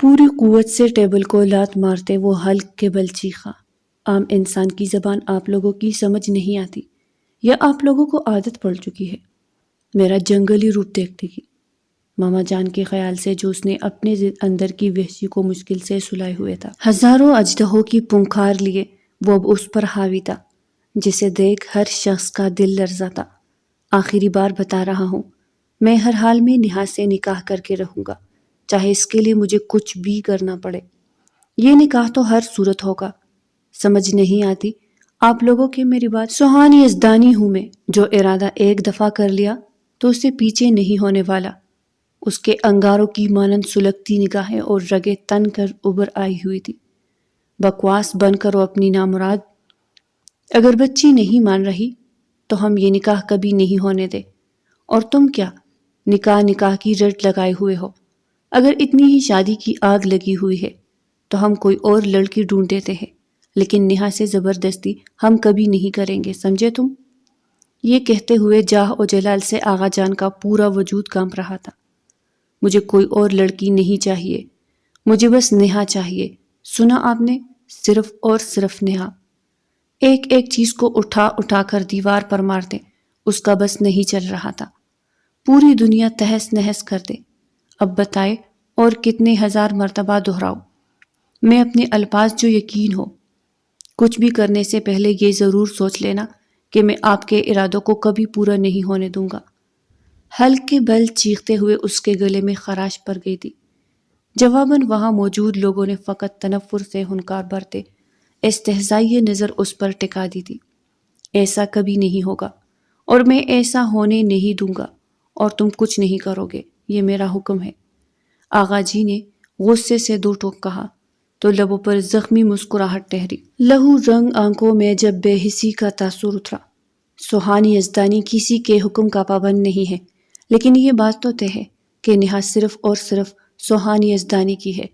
پوری قوت سے ٹیبل کو لات مارتے وہ حلق کے بل چیخا۔ عام انسان کی زبان آپ لوگوں کی سمجھ نہیں آتی یا آپ لوگوں کو عادت پڑ چکی ہے میرا جنگلی روپ دیکھنے کی۔ ماما جان کے خیال سے جو اس نے اپنے اندر کی وحشی کو مشکل سے سلائے ہوئے تھا، ہزاروں اژدہوں کی پنکھار لیے وہ اب اس پر حاوی تھا، جسے دیکھ ہر شخص کا دل لرزا تھا۔ آخری بار بتا رہا ہوں، میں ہر حال میں نیہا سے نکاح کر کے رہوں گا، چاہے اس کے لیے مجھے کچھ بھی کرنا پڑے۔ یہ نکاح تو ہر صورت ہوگا۔ سمجھ نہیں آتی آپ لوگوں کی میری بات؟ سوہان یزدانی ہوں میں، جو ارادہ ایک دفعہ کر لیا تو اسے پیچھے نہیں ہونے والا۔ اس کے انگاروں کی مانند سلگتی نگاہیں اور رگیں تن کر ابھر آئی ہوئی تھی۔ بکواس بند کرو اپنی نامراد۔ اگر بچی نہیں مان رہی تو ہم یہ نکاح کبھی نہیں ہونے دے۔ اور تم کیا نکاح کی رٹ لگائے ہوئے ہو؟ اگر اتنی ہی شادی کی آگ لگی ہوئی ہے تو ہم کوئی اور لڑکی ڈھونڈ دیتے ہیں، لیکن نیہا سے زبردستی ہم کبھی نہیں کریں گے، سمجھے تم؟ یہ کہتے ہوئے جاہ و جلال سے آغا جان کا پورا وجود کانپ رہا تھا۔ مجھے کوئی اور لڑکی نہیں چاہیے، مجھے بس نیہا چاہیے، سنا آپ نے؟ صرف اور صرف نیہا۔ ایک ایک چیز کو اٹھا اٹھا کر دیوار پر مارتے اس کا بس نہیں چل رہا تھا۔ پوری دنیا تہس نہس کر دے، اب بتائے اور کتنے ہزار مرتبہ دہراؤ؟ میں اپنے الفاظ جو یقین ہو۔ کچھ بھی کرنے سے پہلے یہ ضرور سوچ لینا کہ میں آپ کے ارادوں کو کبھی پورا نہیں ہونے دوں گا۔ حلق کے بل چیختے ہوئے اس کے گلے میں خراش پڑ گئی تھی۔ جواباً وہاں موجود لوگوں نے فقط تنفر سے ہنکار بھرتے استہزائیہ نظر اس پر ٹکا دی تھی۔ ایسا کبھی نہیں ہوگا اور میں ایسا ہونے نہیں دوں گا، اور تم کچھ نہیں کرو گے، یہ میرا حکم ہے۔ آغا جی نے غصے سے دو ٹوک کہا تو لبوں پر زخمی مسکراہٹ ٹھہری۔ لہو رنگ آنکھوں میں جب بے حسی کا تاثر اترا۔ سوہان یزدانی کسی کے حکم کا پابند نہیں ہے، لیکن یہ بات تو طے ہے کہ نیہا صرف اور صرف سوہان یزدانی کی ہے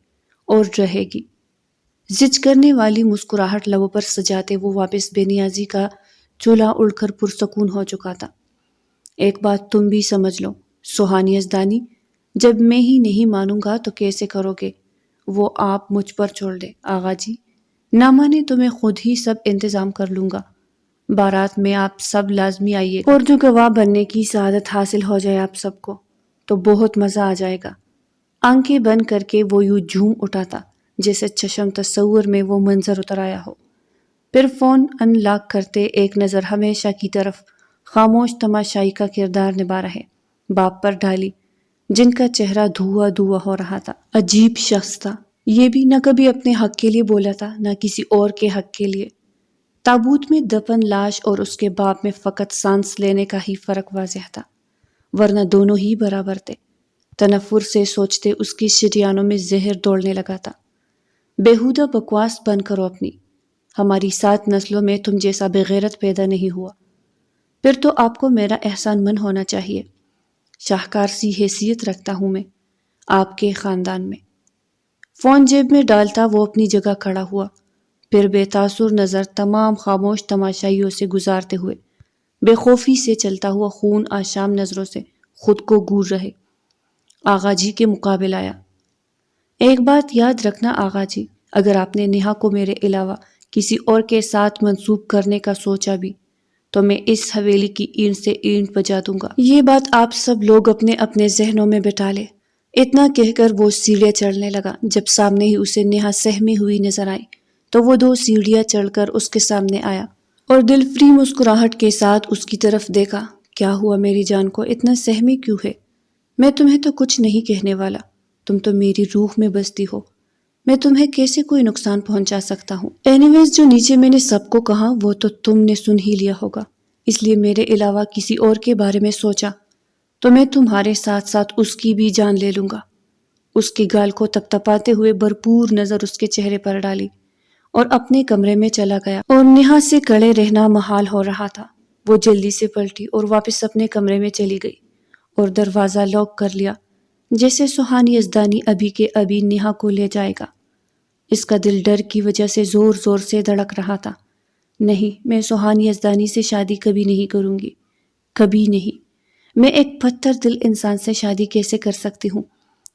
اور رہے گی۔ زج کرنے والی مسکراہٹ لبوں پر سجاتے وہ واپس بے نیازی کا چولہا اڑ کر پرسکون ہو چکا تھا۔ ایک بات تم بھی سمجھ لو سوہان یزدانی، جب میں ہی نہیں مانوں گا تو کیسے کرو گے؟ وہ آپ مجھ پر چھوڑ دے آغا جی، نہ مانے تو میں خود ہی سب انتظام کر لوں گا۔ بارات میں آپ سب لازمی آئیے گا، اور جو گواہ بننے کی سعادت حاصل ہو جائے آپ سب کو تو بہت مزہ آ جائے گا۔ آنکھیں بند کر کے وہ یوں جھوم اٹھا تھا جیسے چشم تصور میں وہ منظر اتر آیا ہو۔ پھر فون ان لاک کرتے ایک نظر ہمیشہ کی طرف خاموش تماشائی کا کردار نبھا رہے باپ پر ڈالی، جن کا چہرہ دھواں دھواں ہو رہا تھا۔ عجیب شخص تھا یہ بھی، نہ کبھی اپنے حق کے لیے بولا تھا نہ کسی اور کے حق کے لیے۔ تابوت میں دفن لاش اور اس کے باپ میں فقط سانس لینے کا ہی فرق واضح تھا، ورنہ دونوں ہی برابر تھے۔ تنفر سے سوچتے اس کی شریانوں میں زہر دوڑنے لگا تھا۔ بیہودہ بکواس بند کرو اپنی، ہماری 7 نسلوں میں تم جیسا بغیرت پیدا نہیں ہوا۔ پھر تو آپ کو میرا احسان من ہونا چاہیے، شاہکار سی حیثیت رکھتا ہوں میں آپ کے خاندان میں۔ فون جیب میں ڈالتا وہ اپنی جگہ کھڑا ہوا، پھر بے تاثر نظر تمام خاموش تماشائیوں سے گزارتے ہوئے بے خوفی سے چلتا ہوا خون آشام نظروں سے خود کو گور رہے آغا جی کے مقابل آیا۔ ایک بات یاد رکھنا آغا جی، اگر آپ نے نیہا کو میرے علاوہ کسی اور کے ساتھ منسوب کرنے کا سوچا بھی تو میں اس حویلی کی اینٹ سے اینٹ بجا دوں گا۔ یہ بات آپ سب لوگ اپنے اپنے ذہنوں میں بٹھا لے۔ اتنا کہہ کر وہ سیڑھیاں چڑھنے لگا۔ جب سامنے ہی اسے نیہا سہمی ہوئی نظر آئی تو وہ 2 سیڑھیاں چڑھ کر اس کے سامنے آیا اور دل فری مسکراہٹ کے ساتھ اس کی طرف دیکھا۔ کیا ہوا میری جان کو اتنا سہمی کیوں ہے؟ میں تمہیں تو کچھ نہیں کہنے والا، تم تو میری روح میں بستی ہو، میں تمہیں کیسے کوئی نقصان پہنچا سکتا ہوں؟ اینی ویز جو نیچے میں نے سب کو کہا وہ تو تم نے سن ہی لیا ہوگا، اس لیے میرے علاوہ کسی اور کے بارے میں سوچا تو میں تمہارے ساتھ ساتھ اس کی بھی جان لے لوں گا۔ اس کے گال کو تپتپاتے ہوئے بھرپور نظر اس کے چہرے پر ڈالی اور اپنے کمرے میں چلا گیا، اور نیہا سے کڑے رہنا محال ہو رہا تھا۔ وہ جلدی سے پلٹی اور واپس اپنے کمرے میں چلی گئی اور دروازہ لاک کر لیا، جیسے سوہان یزدانی ابھی کے ابھی نیہا کو لے جائے گا۔ اس کا دل ڈر کی وجہ سے زور زور سے دھڑک رہا تھا۔ نہیں، میں سوہان یزدانی سے شادی کبھی نہیں کروں گی، کبھی نہیں۔ میں ایک پتھر دل انسان سے شادی کیسے کر سکتی ہوں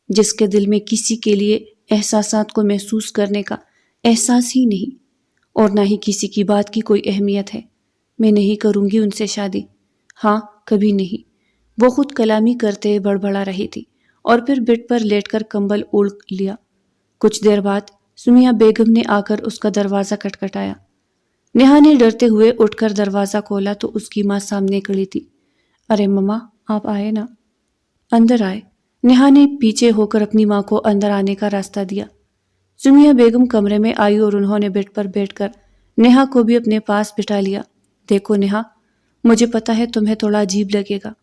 جس کے دل میں کسی کے لیے احساسات کو محسوس کرنے کا احساس ہی نہیں، اور نہ ہی کسی کی بات کی کوئی اہمیت ہے۔ میں نہیں کروں گی ان سے شادی، ہاں کبھی نہیں۔ وہ خود کلامی کرتے بڑبڑا رہی تھی اور پھر بیڈ پر لیٹ کر کمبل اوڑھ لیا۔ کچھ دیر بعد سمیہ بیگم نے آ کر اس کا دروازہ کھٹکھٹایا۔ نیہا نے ڈرتے ہوئے اٹھ کر دروازہ کھولا تو اس کی ماں سامنے کھڑی تھی۔ ارے مما، آپ آئے نا؟ اندر آئے۔ نیہا نے پیچھے ہو کر اپنی ماں کو اندر آنے کا راستہ دیا۔ سمیہ بیگم کمرے میں آئی اور انہوں نے بیڈ پر بیٹھ کر نیہا کو بھی اپنے پاس بٹھا لیا۔ دیکھو نیہا، مجھے پتا ہے تمہیں تھوڑا عجیب لگے گا،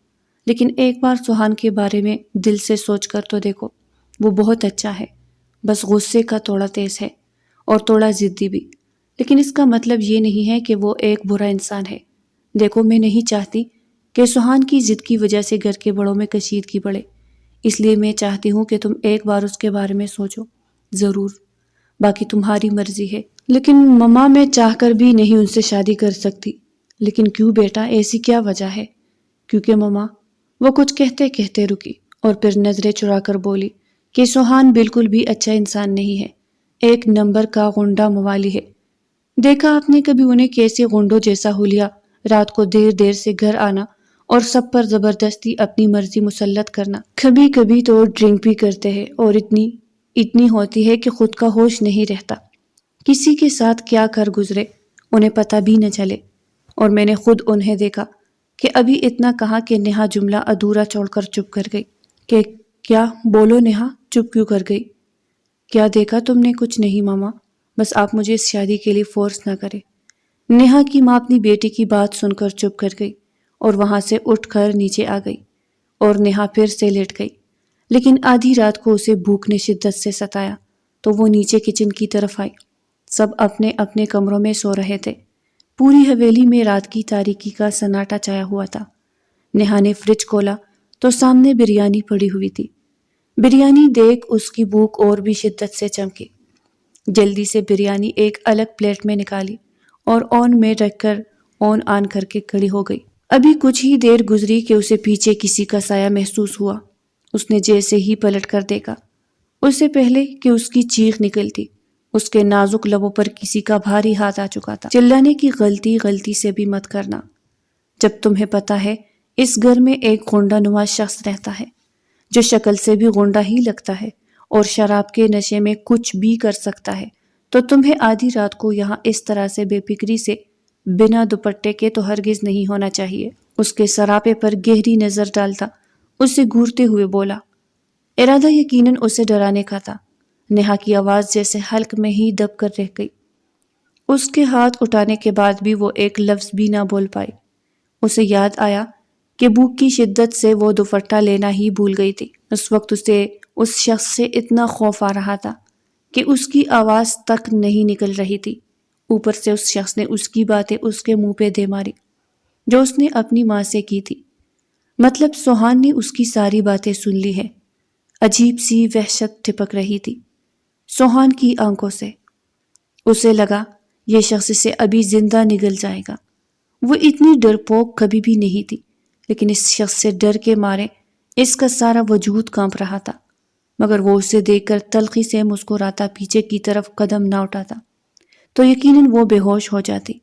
لیکن ایک بار سہان کے بارے میں دل سے سوچ کر تو دیکھو، وہ بہت اچھا ہے، بس غصے کا تھوڑا تیز ہے اور تھوڑا ضدی بھی، لیکن اس کا مطلب یہ نہیں ہے کہ وہ ایک برا انسان ہے۔ دیکھو، میں نہیں چاہتی کہ سہان کی ضد کی وجہ سے گھر کے بڑوں میں کشیدگی بڑھے، اس لیے میں چاہتی ہوں کہ تم ایک بار اس کے بارے میں سوچو، ضرور، باقی تمہاری مرضی ہے۔ لیکن مما، میں چاہ کر بھی نہیں ان سے شادی کر سکتی۔ لیکن کیوں بیٹا، ایسی کیا وجہ ہے؟ کیونکہ مما، وہ کچھ کہتے کہتے رکی اور پھر نظریں چرا کر بولی کہ سہان بالکل بھی اچھا انسان نہیں ہے، ایک نمبر کا غنڈہ موالی ہے۔ دیکھا آپ نے کبھی انہیں کیسے غنڈوں جیسا ہولیا رات کو دیر دیر سے گھر آنا اور سب پر زبردستی اپنی مرضی مسلط کرنا؟ کبھی کبھی تو ڈرنک بھی کرتے ہیں اور اتنی ہوتی ہے کہ خود کا ہوش نہیں رہتا، کسی کے ساتھ کیا کر گزرے انہیں پتہ بھی نہ چلے۔ اور میں نے خود انہیں دیکھا کہ ابھی اتنا کہا کہ نیہا جملہ ادھورا چھوڑ کر چپ کر گئی۔ کہ کیا؟ بولو نیہا، چپ کیوں کر گئی؟ کیا دیکھا تم نے؟ کچھ نہیں ماما، بس آپ مجھے اس شادی کے لیے فورس نہ کریں۔ نیہا کی ماں اپنی بیٹی کی بات سن کر چپ کر گئی اور وہاں سے اٹھ کر نیچے آ گئی اور نیہا پھر سے لیٹ گئی۔ لیکن آدھی رات کو اسے بھوک نے شدت سے ستایا تو وہ نیچے کچن کی طرف آئی۔ سب اپنے اپنے کمروں میں سو رہے تھے۔ پوری حویلی میں رات کی تاریکی کا سناٹا چھایا ہوا تھا۔ نیہا نے فریج کھولا تو سامنے بریانی پڑی ہوئی تھی۔ بریانی دیکھ اس کی بھوک اور بھی شدت سے چمکی۔ جلدی سے بریانی ایک الگ پلیٹ میں نکالی اور اون میں رکھ کر اون آن کر کے کھڑی ہو گئی۔ ابھی کچھ ہی دیر گزری کہ اسے پیچھے کسی کا سایہ محسوس ہوا۔ اس نے جیسے ہی پلٹ کر دیکھا، اس سے پہلے کہ اس کی چیخ نکلتی اس کے نازک لبوں پر کسی کا بھاری ہاتھ آ چکا تھا۔ چلانے کی غلطی سے بھی مت کرنا، جب تمہیں پتا ہے اس گھر میں ایک غنڈہ نما شخص رہتا ہے جو شکل سے بھی غنڈہ ہی لگتا ہے اور شراب کے نشے میں کچھ بھی کر سکتا ہے، تو تمہیں آدھی رات کو یہاں اس طرح سے بے فکری سے بنا دوپٹے کے تو ہرگز نہیں ہونا چاہیے۔ اس کے سراپے پر گہری نظر ڈالتا اسے گھورتے ہوئے بولا۔ ارادہ یقیناً اسے ڈرانے کا تھا۔ نیہا کی آواز جیسے حلق میں ہی دب کر رہ گئی۔ اس کے ہاتھ اٹھانے کے بعد بھی وہ ایک لفظ بھی نہ بول پائی۔ اسے یاد آیا کہ بھوک کی شدت سے وہ دوپٹہ لینا ہی بھول گئی تھی۔ اس وقت اسے اس شخص سے اتنا خوف آ رہا تھا کہ اس کی آواز تک نہیں نکل رہی تھی۔ اوپر سے اس شخص نے اس کی باتیں اس کے منہ پہ دے ماری جو اس نے اپنی ماں سے کی تھی۔ مطلب سہان نے اس کی ساری باتیں سن لی ہے۔ عجیب سی وحشت ٹپک رہی تھی سہان کی آنکھوں سے۔ اسے لگا یہ شخص اسے ابھی زندہ نگل جائے گا۔ وہ اتنی ڈرپوک کبھی بھی نہیں تھی، لیکن اس شخص سے ڈر کے مارے اس کا سارا وجود کانپ رہا تھا، مگر وہ اسے دیکھ کر تلخی سے مسکراتا پیچھے کی طرف قدم نہ اٹھاتا تو یقیناً وہ بے ہوش ہو جاتی۔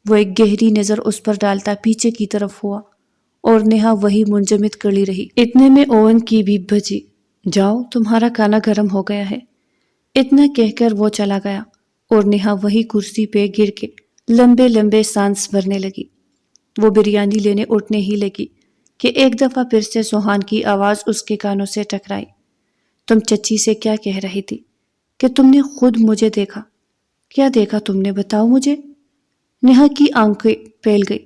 وہ ایک گہری نظر اس پر ڈالتا پیچھے کی طرف ہوا اور نیہا وہی منجمد کھڑی رہی۔ اتنے میں اوون کی بیپ بجی۔ جاؤ، تمہارا کھانا گرم ہو گیا ہے۔ اتنا کہہ کر وہ چلا گیا اور نیہا وہی کرسی پہ گر کے لمبے لمبے سانس بھرنے لگی۔ وہ بریانی لینے اٹھنے ہی لگی کہ ایک دفعہ پھر سے سہان کی آواز اس کے کانوں سے ٹکرائی۔ تم چچی سے کیا کہہ رہی تھی؟ کہ تم نے خود مجھے دیکھا؟ کیا دیکھا تم نے؟ بتاؤ مجھے۔ نیہا کی آنکھیں پھیل گئی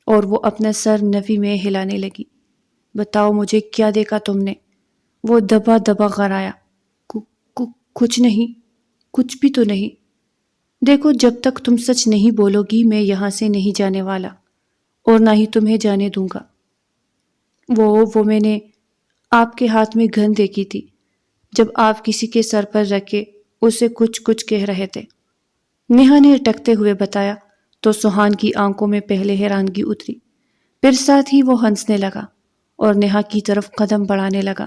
اور وہ اپنا سر نفی میں ہلانے لگی۔ بتاؤ مجھے کیا دیکھا تم نے؟ وہ دبا دبا غرایا۔ کچھ نہیں، کچھ بھی تو نہیں۔ دیکھو، جب تک تم سچ نہیں بولو گی میں یہاں سے نہیں جانے والا اور نہ ہی تمہیں جانے دوں گا۔ وہ میں نے آپ کے ہاتھ میں گن دیکھی تھی جب آپ کسی کے سر پر رکھ کے اسے کچھ کہہ رہے تھے، نیہا نے اٹکتے ہوئے بتایا۔ تو سہان کی آنکھوں میں پہلے حیرانگی اتری، پھر ساتھ ہی وہ ہنسنے لگا اور نیہا کی طرف قدم بڑھانے لگا۔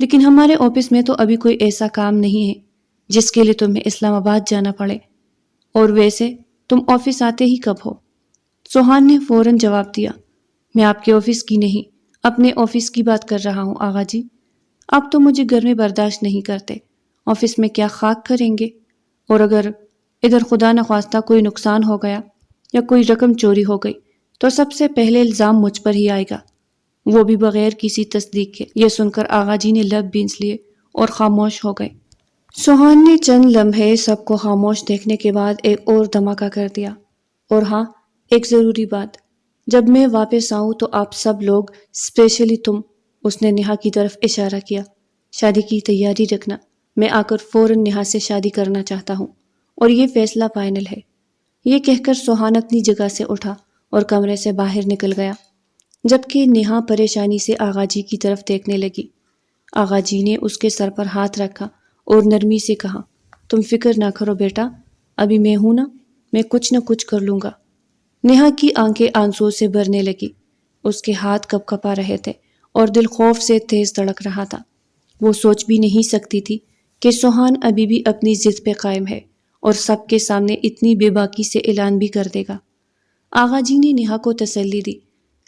لیکن ہمارے آفس میں تو ابھی کوئی ایسا کام نہیں ہے جس کے لیے تمہیں اسلام آباد جانا پڑے، اور ویسے تم آفس آتے ہی کب ہو؟ سوہان نے فوراً جواب دیا، میں آپ کے آفس کی نہیں، اپنے آفس کی بات کر رہا ہوں آغا جی۔ آپ تو مجھے گھر میں برداشت نہیں کرتے، آفس میں کیا خاک کریں گے؟ اور اگر ادھر خدا نخواستہ کوئی نقصان ہو گیا یا کوئی رقم چوری ہو گئی تو سب سے پہلے الزام مجھ پر ہی آئے گا، وہ بھی بغیر کسی تصدیق کے۔ یہ سن کر آغا جی نے لب بینس لیے اور خاموش ہو گئے۔ سوہان نے چند لمحے سب کو خاموش دیکھنے کے بعد ایک اور دھماکہ کر دیا، اور ہاں، ایک ضروری بات، جب میں واپس آؤں تو آپ سب لوگ، اسپیشلی تم، اس نے نیہا کی طرف اشارہ کیا، شادی کی تیاری رکھنا۔ میں آ کر فوراً نیہا سے شادی کرنا چاہتا ہوں اور یہ فیصلہ فائنل ہے۔ یہ کہہ کر سوہان اپنی جگہ سے اٹھا اور کمرے سے باہر نکل گیا، جبکہ نیہا پریشانی سے آغا جی کی طرف دیکھنے لگی۔ آغا جی نے اس کے سر پر ہاتھ رکھا اور نرمی سے کہا، تم فکر نہ کرو بیٹا، ابھی میں ہوں نا، میں کچھ نہ کچھ کر لوں گا۔ نیہا کی آنکھیں آنسوؤں سے بھرنے لگی، اس کے ہاتھ کپ کپا رہے تھے اور دل خوف سے تیز دھڑک رہا تھا۔ وہ سوچ بھی نہیں سکتی تھی کہ سوہان ابھی بھی اپنی ضد پہ قائم ہے اور سب کے سامنے اتنی بے باکی سے اعلان بھی کر دے گا۔ آغا جی نے نیہا کو تسلی دی،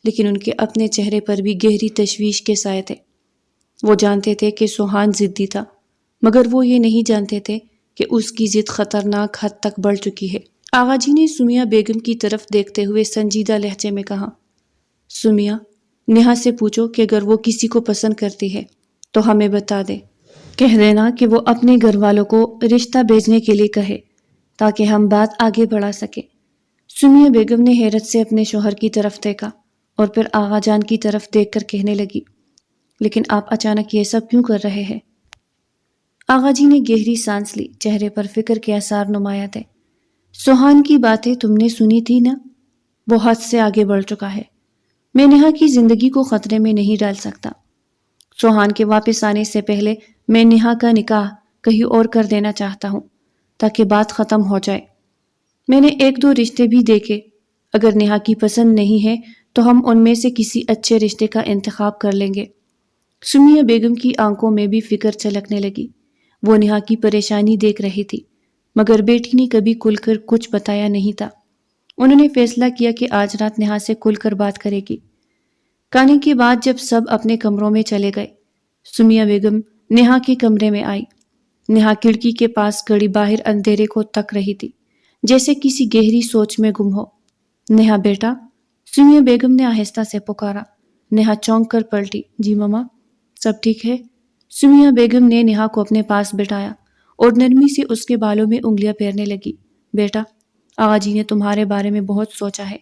لیکن ان کے اپنے چہرے پر بھی گہری تشویش کے سائے تھے۔ وہ جانتے تھے کہ سوہان ضدی تھا، مگر وہ یہ نہیں جانتے تھے کہ اس کی ضد خطرناک حد تک بڑھ چکی ہے۔ آغا جی نے سمیہ بیگم کی طرف دیکھتے ہوئے سنجیدہ لہجے میں کہا، سمیہ، نیہا سے پوچھو کہ اگر وہ کسی کو پسند کرتی ہے تو ہمیں بتا دے، کہہ دینا کہ وہ اپنے گھر والوں کو رشتہ بھیجنے کے لیے کہے تاکہ ہم بات آگے بڑھا سکیں۔ سمیہ بیگم نے حیرت سے اپنے شوہر کی طرف دیکھا اور پھر آغا جان کی طرف دیکھ کر کہنے لگی، لیکن آپ اچانک یہ سب کیوں کر رہے ہیں؟ آغا جی نے گہری سانس لی، چہرے پر فکر کے آثار نمایاں تھے۔ سوہان کی باتیں تم نے سنی تھی نا، وہ حد سے آگے بڑھ چکا ہے۔ میں نیہا کی زندگی کو خطرے میں نہیں ڈال سکتا۔ سوہان کے واپس آنے سے پہلے میں نیہا کا نکاح کہیں اور کر دینا چاہتا ہوں تاکہ بات ختم ہو جائے۔ میں نے ایک دو رشتے بھی دیکھے، اگر نیہا کی پسند نہیں ہے تو ہم ان میں سے کسی اچھے رشتے کا انتخاب کر لیں گے۔ سمیہ بیگم کی آنکھوں میں بھی فکر چھلکنے لگی۔ وہ نیہا کی پریشانی دیکھ رہی تھی، مگر بیٹی نے کبھی کھل کر کچھ بتایا نہیں تھا۔ انہوں نے فیصلہ کیا کہ آج رات نیہا سے کھل کر بات کرے گی۔ کھانے کے بعد جب سب اپنے کمروں میں چلے گئے، سمیہ بیگم نیہا کے کمرے میں آئی۔ نیہا کھڑکی کے پاس کھڑی باہر اندھیرے کو تک رہی تھی، جیسے کسی گہری سوچ میں گم ہو۔ نیہا بیٹا، سمیہ بیگم نے آہستہ سے پکارا۔ نیہا چونک کر پلٹی، جی ماما، سب ٹھیک ہے؟ سمیہ بیگم نے نیہا کو اپنے پاس بٹھایا اور نرمی سے اس کے بالوں میں انگلیاں پھیرنے لگی۔ بیٹا، آغا جی نے تمہارے بارے میں بہت سوچا ہے،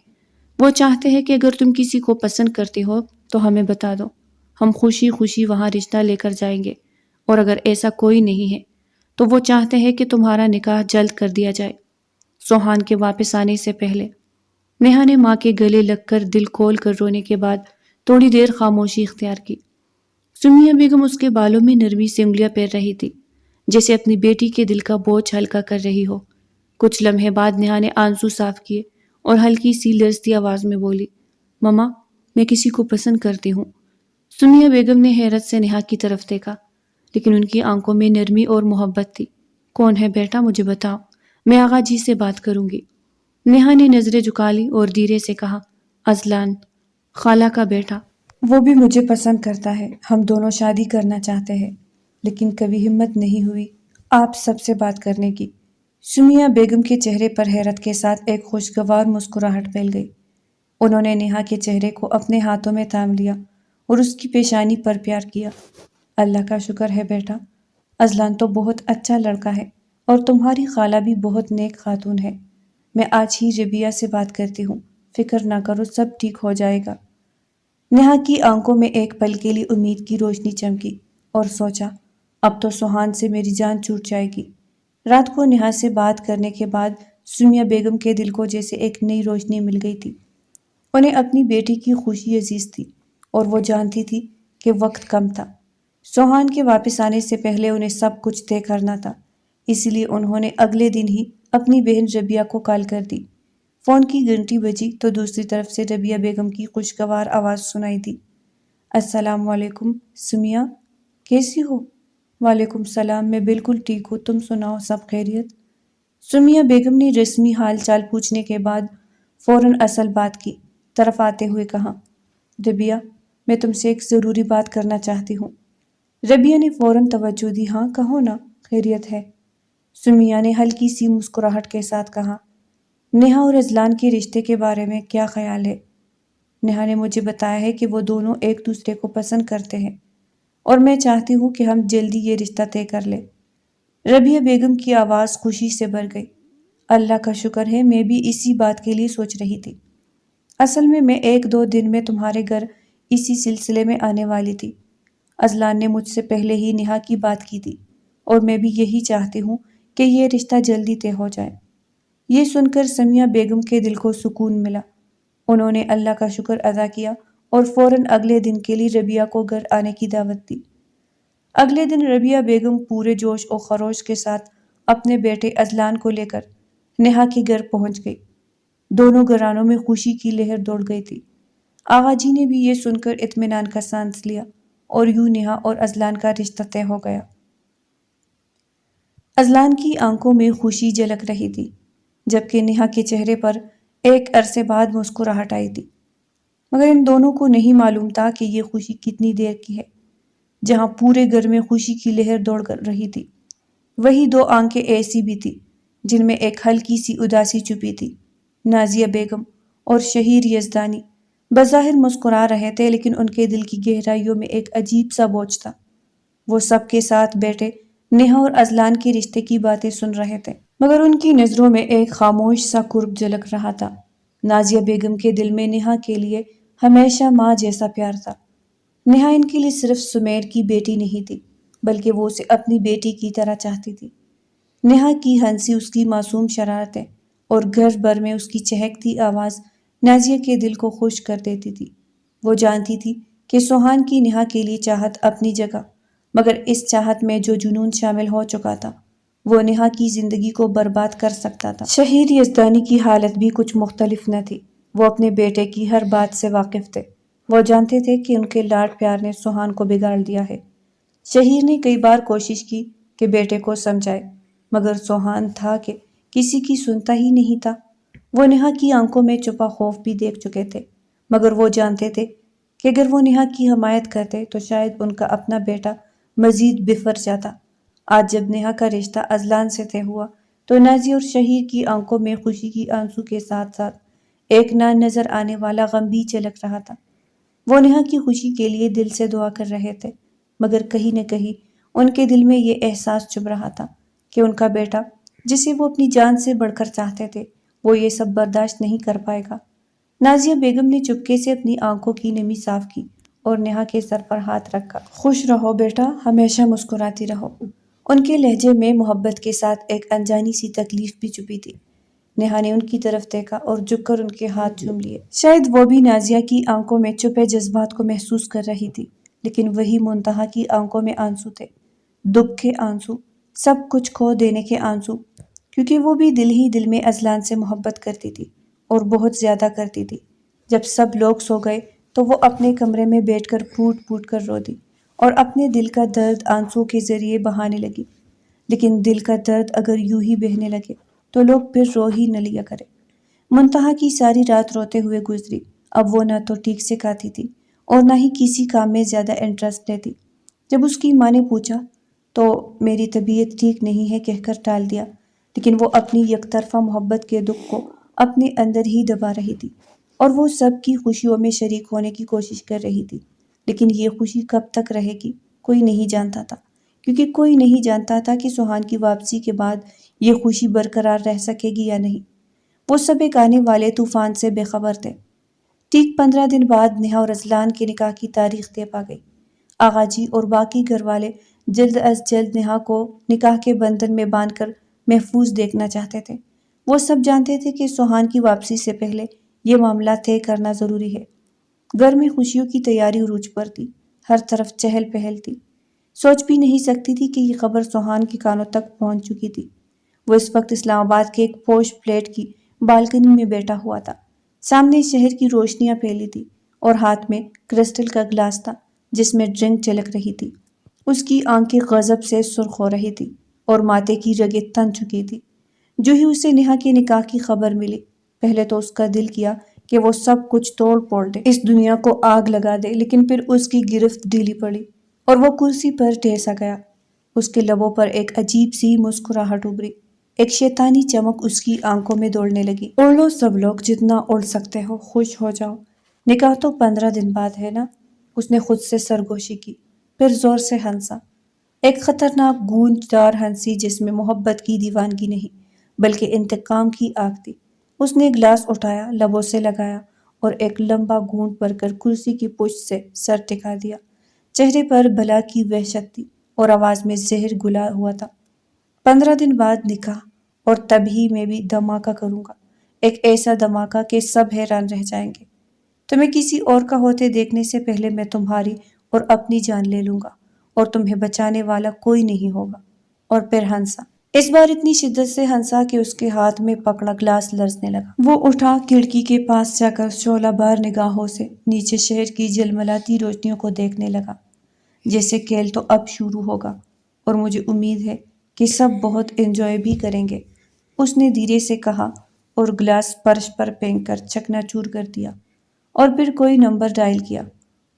وہ چاہتے ہیں کہ اگر تم کسی کو پسند کرتی ہو تو ہمیں بتا دو، ہم خوشی خوشی وہاں رشتہ لے کر جائیں گے، اور اگر ایسا کوئی نہیں ہے تو وہ چاہتے ہیں کہ تمہارا نکاح جلد کر دیا جائے، سوہان کے واپس آنے سے پہلے۔ نیہا نے ماں کے گلے لگ کر دل کھول کر رونے کے بعد تھوڑی دیر خاموشی اختیار کی۔ سمیہ بیگم اس کے بالوں میں نرمی سے انگلیاں پھیر رہی تھی، جیسے اپنی بیٹی کے دل کا بوجھ ہلکا کر رہی ہو۔ کچھ لمحے بعد نیہا نے آنسو صاف کیے اور ہلکی سی لرزتی آواز میں بولی، ماما، میں کسی کو پسند کرتی ہوں۔ سمیہ بیگم نے حیرت سے نیہا کی طرف دیکھا، لیکن ان کی آنکھوں میں نرمی اور محبت تھی۔ کون ہے بیٹا، مجھے بتاؤ، میں آغا جی سے بات کروں گی۔ نیہا نے نظریں جھکا لی اور دھیرے سے کہا، اذلان، خالہ کا بیٹا۔ وہ بھی مجھے پسند کرتا ہے، ہم دونوں شادی کرنا چاہتے ہیں، لیکن کبھی ہمت نہیں ہوئی آپ سب سے بات کرنے کی۔ سمیہ بیگم کے چہرے پر حیرت کے ساتھ ایک خوشگوار مسکراہٹ پھیل گئی۔ انہوں نے نیہا کے چہرے کو اپنے ہاتھوں میں تھام لیا اور اس کی پیشانی پر پیار کیا۔ اللہ کا شکر ہے بیٹا، اذلان تو بہت اچھا لڑکا ہے اور تمہاری خالہ بھی بہت نیک خاتون ہے۔ میں آج ہی ربیہ سے بات کرتی ہوں، فکر نہ کرو، سب ٹھیک ہو جائے گا۔ نیہا کی آنکھوں میں ایک پل کے لیے امید کی روشنی چمکی اور سوچا، اب تو سوہان سے میری جان چھوٹ جائے گی۔ رات کو نیہا سے بات کرنے کے بعد سمیہ بیگم کے دل کو جیسے ایک نئی روشنی مل گئی تھی۔ انہیں اپنی بیٹی کی خوشی عزیز تھی اور وہ جانتی تھی کہ وقت کم تھا۔ سوہان کے واپس آنے سے پہلے انہیں سب کچھ طے کرنا تھا، اسی لیے انہوں نے اگلے دن ہی اپنی بہن ربیہ کو کال کر دی۔ فون کی گھنٹی بجی تو دوسری طرف سے ربیہ بیگم کی خوشگوار آواز سنائی دی، السلام علیکم سمیہ، کیسی ہو؟ وعلیکم السلام، میں بالکل ٹھیک ہوں، تم سناؤ سب خیریت؟ سمیہ بیگم نے رسمی حال چال پوچھنے کے بعد فوراً اصل بات کی طرف آتے ہوئے کہا، ربیہ، میں تم سے ایک ضروری بات کرنا چاہتی ہوں۔ ربیہ نے فوراً توجہ دی، ہاں کہو نا، خیریت ہے؟ سمیہ نے ہلکی سی مسکراہٹ کے ساتھ کہا، نیہا اور اذلان کے رشتے کے بارے میں کیا خیال ہے؟ نیہا نے مجھے بتایا ہے کہ وہ دونوں ایک دوسرے کو پسند کرتے ہیں اور میں چاہتی ہوں کہ ہم جلدی یہ رشتہ طے کر لیں۔ ربیہ بیگم کی آواز خوشی سے بھر گئی، اللہ کا شکر ہے، میں بھی اسی بات کے لیے سوچ رہی تھی۔ اصل میں 1-2 دن میں تمہارے گھر اسی سلسلے میں آنے والی تھی۔ اذلان نے مجھ سے پہلے ہی نیہا کی بات کی تھی اور میں بھی یہی چاہتی ہوں کہ یہ رشتہ جلدی طے ہو جائے۔ یہ سن کر سمیہ بیگم کے دل کو سکون ملا۔ انہوں نے اللہ کا شکر ادا کیا اور فوراً اگلے دن کے لیے ربیہ کو گھر آنے کی دعوت دی۔ اگلے دن ربیہ بیگم پورے جوش و خروش کے ساتھ اپنے بیٹے اذلان کو لے کر نیہا کے گھر پہنچ گئی۔ دونوں گھرانوں میں خوشی کی لہر دوڑ گئی تھی۔ آغا جی نے بھی یہ سن کر اطمینان کا سانس لیا اور یوں نیہا اور اذلان کا رشتہ طے ہو گیا۔ اذلان کی آنکھوں میں خوشی جھلک رہی تھی، جبکہ نیہا کے چہرے پر ایک عرصے بعد مسکراہٹ آئی تھی، مگر ان دونوں کو نہیں معلوم تھا کہ یہ خوشی کتنی دیر کی ہے۔ جہاں پورے گھر میں خوشی کی لہر دوڑ کر رہی تھی، وہی 2 آنکھیں ایسی بھی تھی جن میں ایک ہلکی سی اداسی چھپی تھی۔ نازیہ بیگم اور شہیر یزدانی بظاہر مسکرا رہے تھے، لیکن ان کے دل کی گہرائیوں میں ایک عجیب سا بوجھ تھا۔ وہ سب کے ساتھ بیٹھے نیہا اور اذلان کے رشتے کی باتیں سن رہے تھے، مگر ان کی نظروں میں ایک خاموش سا قرب جھلک رہا تھا۔ نازیہ بیگم کے دل میں نیہا کے لیے ہمیشہ ماں جیسا پیار تھا۔ نیہا ان کے لیے صرف سمیر کی بیٹی نہیں تھی، بلکہ وہ اسے اپنی بیٹی کی طرح چاہتی تھی۔ نیہا کی ہنسی، اس کی معصوم شرارتیں اور گھر بھر میں اس کی چہکتی آواز نازیہ کے دل کو خوش کر دیتی تھی۔ وہ جانتی تھی کہ سوہان کی نیہا کے لیے چاہت اپنی جگہ، مگر اس چاہت میں جو جنون شامل ہو چکا تھا وہ نیہا کی زندگی کو برباد کر سکتا تھا۔ شہیر یزدانی کی حالت بھی کچھ مختلف نہ تھی۔ وہ اپنے بیٹے کی ہر بات سے واقف تھے۔ وہ جانتے تھے کہ ان کے لاڈ پیار نے سوہان کو بگاڑ دیا ہے۔ شہیر نے کئی بار کوشش کی کہ بیٹے کو سمجھائے، مگر سوہان تھا کہ کسی کی سنتا ہی نہیں تھا۔ وہ نیہا کی آنکھوں میں چھپا خوف بھی دیکھ چکے تھے، مگر وہ جانتے تھے کہ اگر وہ نیہا کی حمایت کرتے تو شاید ان کا اپنا بیٹا مزید بفر جاتا۔ آج جب نیہا کا رشتہ اذلان سے طے ہوا تو نازیہ اور شہیر کی آنکھوں میں خوشی کی آنسو کے ساتھ ساتھ ایک نہ نظر آنے والا غم بھی جھلک رہا تھا۔ وہ نیہا کی خوشی کے لیے دل سے دعا کر رہے تھے، مگر کہیں نہ کہیں ان کے دل میں یہ احساس چھپ رہا تھا کہ ان کا بیٹا، جسے وہ اپنی جان سے بڑھ کر چاہتے تھے، وہ یہ سب برداشت نہیں کر پائے گا۔ نازیہ بیگم نے چپکے سے اپنی آنکھوں کی نمی صاف کی اور نیہا کے سر پر ہاتھ رکھا۔ خوش رہو بیٹا، ہمیشہ مسکراتی رہو۔ ان کے لہجے میں محبت کے ساتھ ایک انجانی سی تکلیف بھی چھپی تھی۔ نیہا نے ان کی طرف دیکھا اور جھک کر ان کے ہاتھ چوم لیے۔ شاید وہ بھی نازیہ کی آنکھوں میں چھپے جذبات کو محسوس کر رہی تھی، لیکن وہی منتہا کی آنکھوں میں آنسو تھے، دکھ کے آنسو، سب کچھ کھو دینے کے آنسو، کیونکہ وہ بھی دل ہی دل میں اذلان سے محبت کرتی تھی اور بہت زیادہ کرتی تھی۔ جب سب لوگ سو گئے تو وہ اپنے کمرے میں بیٹھ کر پھوٹ پھوٹ کر رو دی اور اپنے دل کا درد آنسو کے ذریعے بہانے لگی۔ لیکن دل کا درد اگر یوں ہی بہنے لگے تو لوگ پھر رو ہی نہ لیا کرے۔ منتہا کی ساری رات روتے ہوئے گزری۔ اب وہ نہ تو ٹھیک سے کھاتی تھی اور نہ ہی کسی کام میں زیادہ انٹرسٹ لیتی۔ جب اس کی ماں نے پوچھا تو میری طبیعت ٹھیک نہیں ہے کہہ کر ٹال دیا، لیکن وہ اپنی یک طرفہ محبت کے دکھ کو اپنے اندر ہی دبا رہی تھی اور وہ سب کی خوشیوں میں شریک ہونے کی کوشش کر رہی تھی۔ لیکن یہ خوشی کب تک رہے گی کوئی نہیں جانتا تھا، کیونکہ کوئی نہیں جانتا تھا کہ سوہان کی واپسی کے بعد یہ خوشی برقرار رہ سکے گی یا نہیں۔ وہ سب ایک آنے والے طوفان سے بے خبر تھے۔ ٹھیک 15 دن بعد نیہا اور اذلان کے نکاح کی تاریخ طے پا گئی۔ آغا جی اور باقی گھر والے جلد از جلد نیہا کو نکاح کے بندھن میں باندھ کر محفوظ دیکھنا چاہتے تھے۔ وہ سب جانتے تھے کہ سوہان کی واپسی سے پہلے یہ معاملہ طے کرنا ضروری ہے۔ گھر میں خوشیوں کی تیاری عروج پر تھی، ہر طرف چہل پہل تھی۔ سوچ بھی نہیں سکتی تھی کہ یہ خبر سوہان کے کانوں تک پہنچ چکی تھی۔ وہ اس وقت اسلام آباد کے ایک پوش فلیٹ کی بالکنی میں بیٹھا ہوا تھا۔ سامنے شہر کی روشنیاں پھیلی تھی اور ہاتھ میں کرسٹل کا گلاس تھا جس میں ڈرنک چھلک رہی تھی۔ اس کی آنکھیں غضب سے سرخ ہو رہی تھی اور ماتھے کی رگیں تن چکی تھی۔ جو ہی اسے نیہا کے نکاح کی خبر ملی، پہلے تو اس کا دل کیا کہ وہ سب کچھ توڑ پھوڑ دے، اس دنیا کو آگ لگا دے، لیکن پھر اس کی گرفت ڈھیلی پڑی اور وہ کرسی پر ٹھیسا گیا۔ اس کے لبوں پر ایک عجیب سی مسکراہٹ ابھری، ایک شیطانی چمک اس کی آنکھوں میں دوڑنے لگی۔ اڑ لو سب لوگ، جتنا اڑ سکتے ہو، خوش ہو جاؤ، نکاح تو 15 دن بعد ہے نا۔ اس نے خود سے سرگوشی کی، پھر زور سے ہنسا، ایک خطرناک گونجدار ہنسی جس میں محبت کی دیوانگی نہیں بلکہ انتقام کی آگ تھی۔ اس نے گلاس اٹھایا، لبوں سے لگایا اور ایک لمبا گھونٹ بھر کر کرسی کی پشت سے سر ٹکا دیا۔ چہرے پر بلا کی وحشت تھی اور آواز میں زہر گھلا ہوا تھا۔ 15 دن بعد نکاح، اور تبھی میں بھی دھماکہ کروں گا، ایک ایسا دھماکہ کہ سب حیران رہ جائیں گے۔ تمہیں کسی اور کا ہوتے دیکھنے سے پہلے میں تمہاری اور اپنی جان لے لوں گا اور تمہیں بچانے والا کوئی نہیں ہوگا۔ اور پھر ہنسا، اس بار اتنی شدت سے ہنسا کہ اس کے ہاتھ میں پکڑا گلاس لرزنے لگا۔ وہ اٹھا، کھڑکی کے پاس جا کر شعلہ بار نگاہوں سے نیچے شہر کی جلملاتی روشنیوں کو دیکھنے لگا، جیسے کھیل تو اب شروع ہوگا اور مجھے امید ہے کہ سب بہت انجوائے بھی کریں گے، اس نے دھیرے سے کہا اور گلاس فرش پر پھینک کر چکنا چور کر دیا، اور پھر کوئی نمبر ڈائل کیا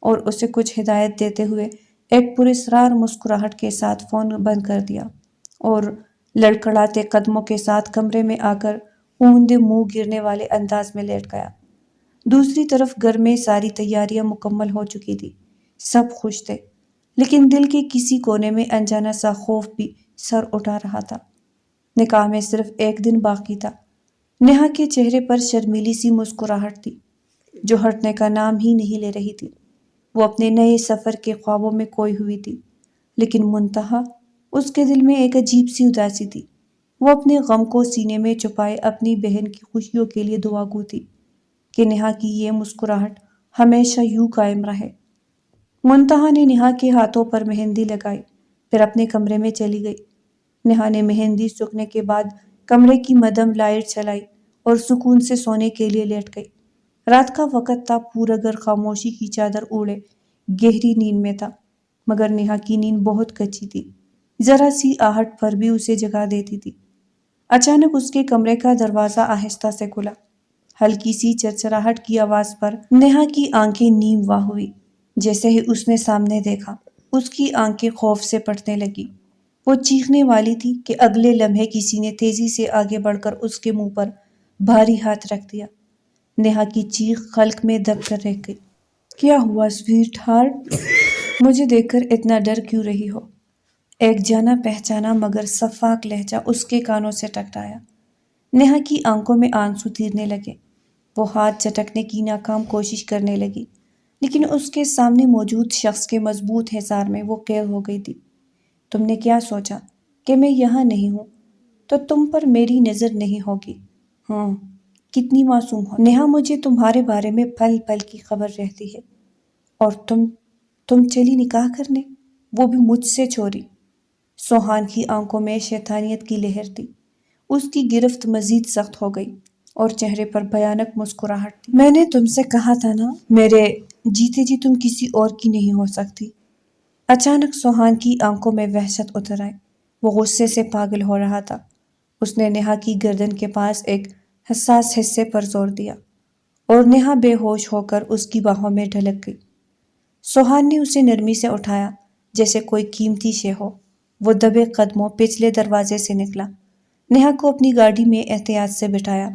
اور اسے کچھ ہدایت دیتے ہوئے ایک پراسرار مسکراہٹ کے ساتھ فون بند کر دیا اور لڑکھڑاتے قدموں کے ساتھ کمرے میں آ کر اوندے منہ گرنے والے انداز میں لیٹ گیا۔ دوسری طرف گھر میں ساری تیاریاں مکمل ہو چکی تھی، سب خوش تھے، لیکن دل کے کسی کونے میں انجانا سا خوف بھی سر اٹھا رہا تھا۔ نکاح میں صرف ایک دن باقی تھا۔ نیہا کے چہرے پر شرمیلی سی مسکراہٹ تھی جو ہٹنے کا نام ہی نہیں لے رہی تھی۔ وہ اپنے نئے سفر کے خوابوں میں کھوئی ہوئی تھی، لیکن منتہا اس کے دل میں ایک عجیب سی اداسی تھی۔ وہ اپنے غم کو سینے میں چھپائے اپنی بہن کی خوشیوں کے لیے دعا گو تھی کہ نیہا کی یہ مسکراہٹ ہمیشہ یوں قائم رہے۔ منتہا نے نیہا کے ہاتھوں پر مہندی لگائی، پھر اپنے کمرے میں چلی گئی۔ نیہا نے مہندی سوکھنے کے بعد کمرے کی مدھم لائٹ چلائی اور سکون سے سونے کے لیے لیٹ گئی۔ رات کا وقت تھا، پورا گھر خاموشی کی چادر اوڑھے گہری نیند میں تھا، مگر نیہا کی نیند بہت کچی تھی، ذرا سی آہٹ پر بھی اسے جگا دیتی تھی۔ اچانک اس کے کمرے کا دروازہ آہستہ سے کھلا، ہلکی سی چرچراہٹ کی آواز پر نیہا کی آنکھیں نیم وا ہوئی۔ جیسے ہی اس نے سامنے دیکھا، اس کی آنکھیں خوف سے پھٹنے لگی، وہ چیخنے والی تھی کہ اگلے لمحے کسی نے تیزی سے آگے بڑھ کر اس کے منہ پر بھاری ہاتھ رکھ دیا۔ نیہا کی چیخ خلق میں دب کر رہ گئی۔ کیا ہوا سویٹ ہارٹ؟ مجھے دیکھ کر اتنا ڈر کیوں رہی ہو؟ ایک جانا پہچانا مگر شفاف لہجہ اس کے کانوں سے ٹکرایا۔ نیہا کی آنکھوں میں آنسو تیرنے لگے، وہ ہاتھ جھٹکنے کی ناکام کوشش کرنے لگی، لیکن اس کے سامنے موجود شخص کے مضبوط حصار میں وہ قید ہو گئی تھی۔ تم نے کیا سوچا کہ میں یہاں نہیں ہوں تو تم پر میری نظر نہیں ہوگی؟ ہاں، کتنی معصوم ہو نیہا، مجھے تمہارے بارے میں پل پل کی خبر رہتی ہے، اور تم چلی نکاح کرنے، وہ بھی مجھ سے چوری۔ سوہان کی آنکھوں میں شیطانیت کی لہر تھی، اس کی گرفت مزید سخت ہو گئی اور چہرے پر بھیانک مسکراہٹ تھی۔ میں نے تم سے کہا تھا نا، میرے جیتے جی تم کسی اور کی نہیں ہو سکتی۔ اچانک سوہان کی آنکھوں میں وحشت اتر آئی، وہ غصے سے پاگل ہو رہا تھا۔ اس نے نیہا کی گردن کے پاس ایک حساس حصے پر زور دیا اور نیہا بے ہوش ہو کر اس کی باہوں میں ڈھلک گئی۔ سوہان نے اسے نرمی سے اٹھایا جیسے کوئی قیمتی شے ہو، وہ دبے قدموں پچھلے دروازے سے نکلا، نیہا کو اپنی گاڑی میں احتیاط سے بٹھایا،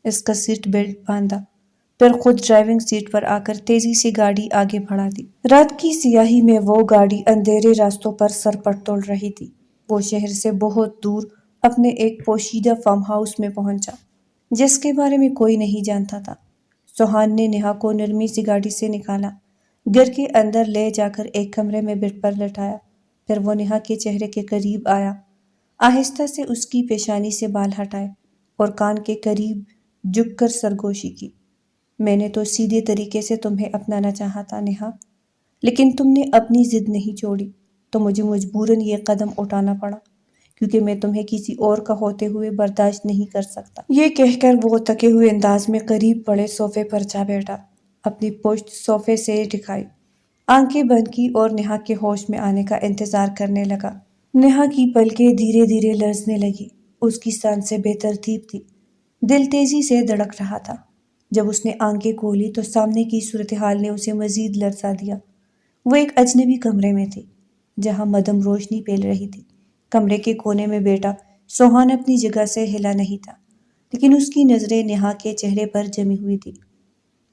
اس کا سیٹ بیلٹ باندھا، پھر خود ڈرائیونگ سیٹ پر آ کر تیزی سے گاڑی آگے بڑھا دی۔ رات کی سیاہی میں وہ گاڑی اندھیرے راستوں پر سرپٹ ڈول رہی تھی۔ وہ شہر سے بہت دور اپنے ایک پوشیدہ فارم ہاؤس میں پہنچا جس کے بارے میں کوئی نہیں جانتا تھا۔ سوہان نے نیہا کو نرمی سے گاڑی سے نکالا، گھر کے اندر لے جا کر ایک کمرے میں بیڈ پر لٹایا، پھر وہ نیہا کے چہرے کے قریب آیا، آہستہ سے اس کی پیشانی سے بال ہٹائے اور کان کے قریب جھک کر سرگوشی کی۔ میں نے تو سیدھے طریقے سے تمہیں اپنانا چاہا تھا نیہا، لیکن تم نے اپنی ضد نہیں چھوڑی تو مجھے مجبوراً یہ قدم اٹھانا پڑا، کیونکہ میں تمہیں کسی اور کا ہوتے ہوئے برداشت نہیں کر سکتا۔ یہ کہہ کر وہ تکے ہوئے انداز میں قریب پڑے صوفے پر جا بیٹھا، اپنی پشت صوفے سے ٹکائی، آنکھیں بند کی اور نہا کے ہوش میں آنے کا انتظار کرنے لگا۔ نہا کی پلکیں دھیرے دھیرے لرزنے لگی، اس کی سانسیں بے ترتیب تھی، دل تیزی سے دھڑک رہا تھا۔ جب اس نے آنکھیں کھولی تو سامنے کی صورتحال نے اسے مزید لرزا دیا۔ وہ ایک اجنبی کمرے میں تھی جہاں مدھم روشنی پھیل رہی تھی۔ کمرے کے کونے میں بیٹا سوہان اپنی جگہ سے ہلا نہیں تھا، لیکن اس کی نظریں نہا کے چہرے پر جمی ہوئی تھی،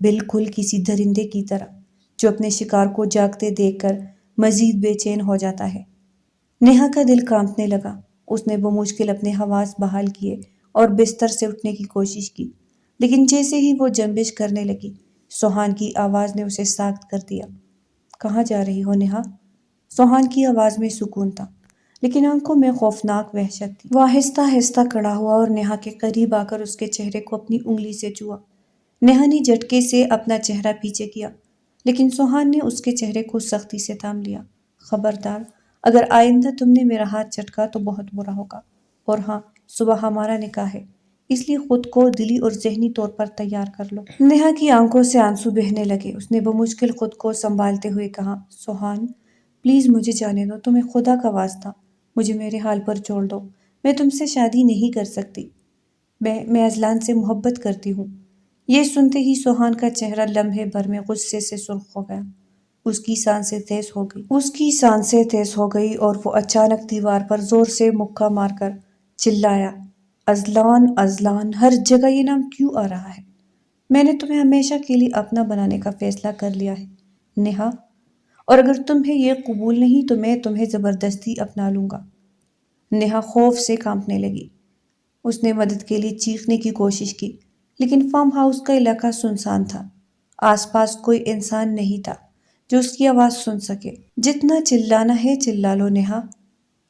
بالکل کسی درندے کی طرح جو اپنے شکار کو جاگتے دیکھ کر مزید بے چین ہو جاتا ہے۔ نہا کا دل کانپنے لگا۔ اس نے بمشکل اپنے حواس بحال کیے اور بستر سے اٹھنے کی کوشش کی، لیکن جیسے ہی وہ جنبش کرنے لگی، سوہان کی آواز نے اسے ساخت کر دیا۔ کہاں جا رہی ہو نہا؟ سوہان کی آواز میں سکون تھا، لیکن آنکھوں میں خوفناک وحشت تھی۔ وہ آہستہ آہستہ کھڑا ہوا اور نہا کے قریب آ کر اس کے چہرے کو اپنی انگلی سے چھوا۔ نہا نے جھٹکے سے اپنا چہرہ پیچھے کیا، لیکن سوہان نے اس کے چہرے کو سختی سے تھام لیا۔ خبردار، اگر آئندہ تم نے میرا ہاتھ جھٹکا تو بہت برا ہوگا۔ اور ہاں، صبح ہمارا نکاح ہے، اس لیے خود کو دلی اور ذہنی طور پر تیار کر لو۔ نہا کی آنکھوں سے آنسو بہنے لگے۔ اس نے بمشکل خود کو سنبھالتے ہوئے کہا، سوہان پلیز مجھے جانے دو، تمہیں خدا کا واسطہ مجھے میرے حال پر چھوڑ دو۔ میں تم سے شادی نہیں کر سکتی، میں اذلان سے محبت کرتی ہوں۔ یہ سنتے ہی سوہان کا چہرہ لمحے بھر میں غصے سے سرخ ہو گیا۔ اس کی سانسیں تیز ہو گئی اور وہ اچانک دیوار پر زور سے مکہ مار کر چلایا، اذلان اذلان، ہر جگہ یہ نام کیوں آ رہا ہے؟ میں نے تمہیں ہمیشہ کے لیے اپنا بنانے کا فیصلہ کر لیا ہے نہا، اور اگر تمہیں یہ قبول نہیں تو میں تمہیں زبردستی اپنا لوں گا۔ نہا خوف سے کانپنے لگی۔ اس نے مدد کے لیے چیخنے کی کوشش کی، لیکن فارم ہاؤس کا علاقہ سنسان تھا۔ آس پاس کوئی انسان نہیں تھا جو اس کی آواز سن سکے۔ جتنا چلانا ہے چلا لو نہا،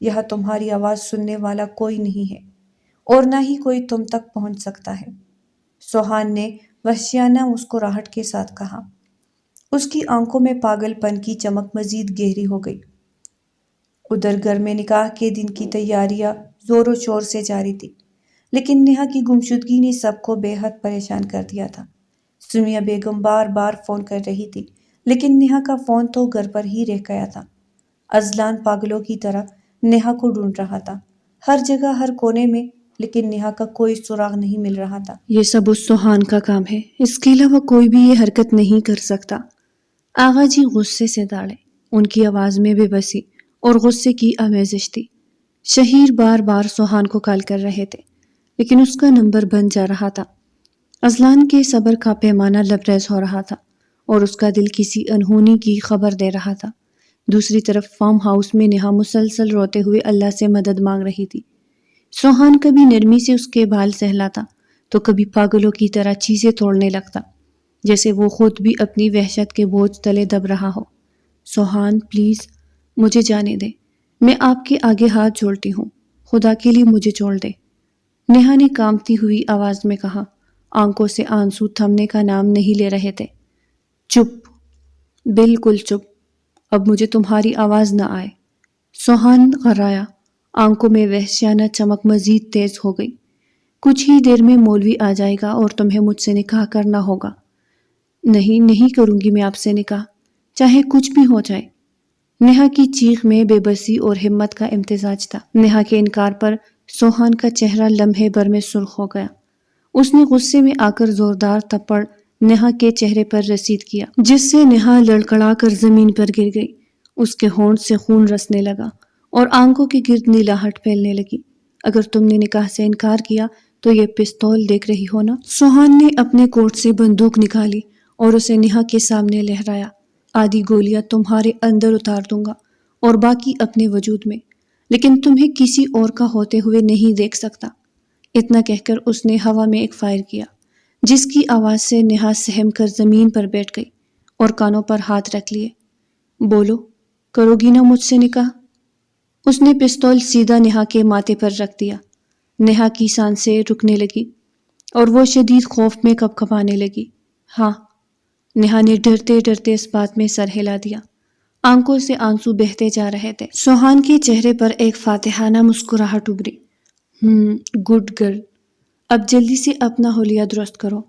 یہاں تمہاری آواز سننے والا کوئی نہیں ہے، اور نہ ہی کوئی تم تک پہنچ سکتا ہے، سوہان نے وحشیانہ مسکراہٹ کے ساتھ کہا۔ اس کی آنکھوں میں پاگل پن کی چمک مزید گہری ہو گئی۔ ادھر گھر میں نکاح کے دن کی تیاریاں زور و شور سے جاری تھی، لیکن نہا کی گمشدگی نے سب کو بے حد پریشان کر دیا تھا۔ سمیہ بیگم بار بار فون کر رہی تھی، لیکن نہا کا فون تو گھر پر ہی رہ گیا تھا۔ اذلان پاگلوں کی طرح نہا کو ڈھونڈ رہا تھا، ہر جگہ، ہر کونے میں، لیکن نہا کا کوئی سراغ نہیں مل رہا تھا۔ یہ سب اس سوہان کا کام ہے، اس کے علاوہ کوئی بھی یہ حرکت نہیں کر سکتا۔ آغا جی غصے سے دوڑے، ان کی آواز میں بے بسی اور غصے کی آمیزش تھی۔ شہیر بار بار سوہان کو کال کر رہے تھے، لیکن اس کا نمبر بند جا رہا تھا۔ اذلان کے صبر کا پیمانہ لبریز ہو رہا تھا اور اس کا دل کسی انہونی کی خبر دے رہا تھا۔ دوسری طرف فارم ہاؤس میں نہا مسلسل روتے ہوئے اللہ سے مدد مانگ رہی تھی۔ سوہان کبھی نرمی سے اس کے بال سہلاتا تو کبھی پاگلوں کی طرح چیزیں توڑنے لگتا، جیسے وہ خود بھی اپنی وحشت کے بوجھ تلے دب رہا ہو۔ سوہان پلیز مجھے جانے دے، میں آپ کے آگے ہاتھ جوڑتی ہوں، خدا کے لیے مجھے چھوڑ دے، نہا نے کانپتی ہوئی آواز میں کہا۔ آنکھوں سے آنسو تھمنے کا نام نہیں لے رہے تھے۔ چپ، بالکل چپ، اب مجھے تمہاری آواز نہ آئے۔ سوہان غرایا، آنکھوں میں وحشیانہ چمک مزید تیز ہو گئی۔ کچھ ہی دیر میں مولوی آ جائے گا اور تمہیں مجھ سے نکاح کرنا ہوگا۔ نہیں کروں گی میں آپ سے نکاح، چاہے کچھ بھی ہو جائے۔ نہا کی چیخ میں بے بسی اور ہمت کا امتزاج تھا۔ نہا کے انکار پر سوہان کا چہرہ لمحے بھر میں سرخ ہو گیا۔ اس نے غصے میں آ کر زوردار تھپڑ نہا کے چہرے پر رسید کیا، جس سے نہا لڑکھڑا کر زمین پر گر گئی۔ اس کے ہونٹ سے خون رسنے لگا اور آنکھوں کے گرد نیلاہٹ پھیلنے لگی۔ اگر تم نے نکاح سے انکار کیا تو یہ پستول دیکھ رہی ہو نا؟ سوہان نے اپنے کوٹ سے بندوق نکالی اور اسے نہا کے سامنے لہرایا۔ آدھی گولیاں تمہارے اندر اتار دوں گا اور باقی اپنے وجود میں، لیکن تمہیں کسی اور کا ہوتے ہوئے نہیں دیکھ سکتا۔ اتنا کہہ کر اس نے ہوا میں ایک فائر کیا، جس کی آواز سے نہا سہم کر زمین پر بیٹھ گئی اور کانوں پر ہاتھ رکھ لیے۔ بولو، کرو گی نا مجھ سے نکاح؟ اس نے پستول سیدھا نہا کے ماتھے پر رکھ دیا۔ نہا کی سانسیں رکنے لگی اور وہ شدید خوف میں کپکپانے لگی۔ ہاں، نہا نے ڈرتے ڈرتے اس بات میں سر ہلا دیا۔ آنکھوں سے آنسو بہتے جا رہے تھے۔ سوہان کے چہرے پر ایک فاتحانہ مسکراہٹ ابھری۔ گڈ گرل، اب جلدی سے اپنا حلیہ درست کرو،